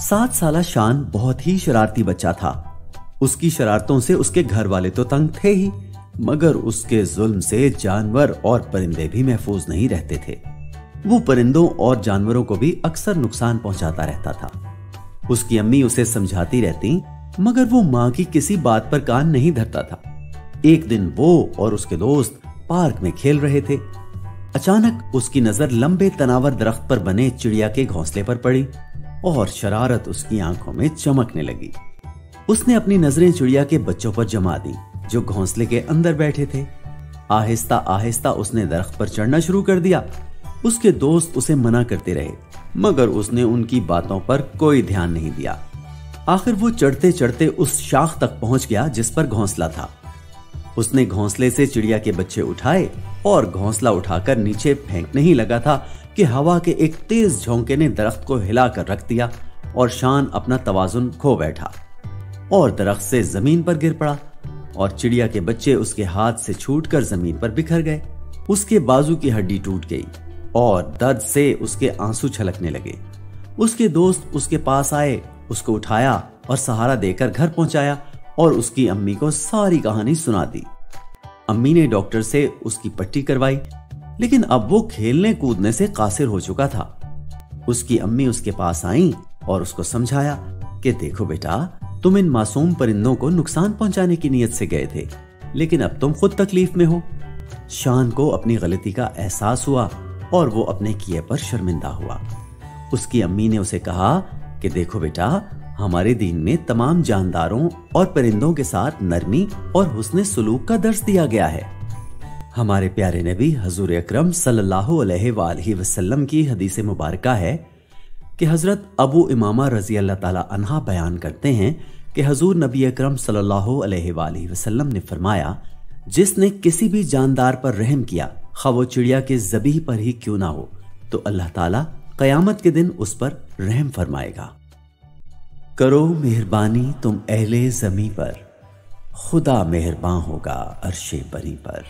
7 साला शान बहुत ही शरारती बच्चा था। उसकी शरारतों से उसके घर वाले तो तंग थे ही, मगर उसके जुल्म से जानवर और परिंदे भी महफूज नहीं रहते थे। वो परिंदों और जानवरों को भी अक्सर नुकसान पहुंचाता रहता था। उसकी अम्मी उसे समझाती रहती, मगर वो माँ की किसी बात पर कान नहीं धरता था। एक दिन वो और उसके दोस्त पार्क में खेल रहे थे। अचानक उसकी नजर लंबे तनावर दरख्त पर बने चिड़िया के घोंसले पर पड़ी और शरारत उसकी आंखों में चमकने लगी। उसने अपनी नजरें चिड़िया के बच्चों पर जमा दी जो घोंसले के अंदर बैठे थे। आहिस्ता आहिस्ता उसने दरख्त पर चढ़ना शुरू कर दिया। उसके दोस्त उसे मना करते रहे, मगर उसने उनकी बातों पर कोई ध्यान नहीं दिया। आखिर वो चढ़ते चढ़ते उस शाख तक पहुंच गया जिस पर घोंसला था। उसने घोंसले से चिड़िया के बच्चे उठाए और घोंसला उठाकर नीचे फेंकने ही लगा था कि हवा के एक तेज झोंके ने दरख्त को हिलाकर रख दिया और शान अपना तवाजुन खो बैठा और दरख्त से जमीन पर गिर पड़ा और चिड़िया के बच्चे उसके हाथ से छूटकर जमीन पर बिखर गए। उसके बाजू की हड्डी टूट गई और दर्द से उसके आंसू छलकने लगे। उसके दोस्त उसके पास आए, उसको उठाया और सहारा देकर घर पहुंचाया और उसकी अम्मी को सारी कहानी सुना दी। अम्मी ने डॉक्टर से उसकी पट्टी करवाई, लेकिन अब वो खेलने कूदने से कासिर हो चुका था। उसकी अम्मी उसके पास आई और उसको समझाया कि देखो बेटा, तुम इन मासूम परिंदों को नुकसान पहुंचाने की नीयत से गए थे, लेकिन अब तुम खुद तकलीफ में हो। शान को अपनी गलती का एहसास हुआ और वो अपने किए पर शर्मिंदा हुआ। उसकी अम्मी ने उसे कहा कि देखो बेटा, हमारे दीन में तमाम जानदारों और परिंदों के साथ नरमी और हुस्न सुलूक का दर्स दिया गया है। हमारे प्यारे नबी हजूर अकरम सल्लल्लाहु अलैहि वसल्लम की हदीस मुबारका है कि हजरत अबू इमामा रजी अल्लाह ताला अन्हा बयान करते हैं कि हजूर नबी अकरम सल्लल्लाहु अलैहि वसल्लम ने फरमाया, जिसने किसी भी जानदार पर रहम किया, खा वो चिड़िया के ज़बीह पर ही क्यों ना हो, तो अल्लाह ताला क़यामत के दिन उस पर रहम फरमाएगा। करो मेहरबानी तुम अहले ज़मीं पर, खुदा मेहरबान होगा अर्शे बरी पर।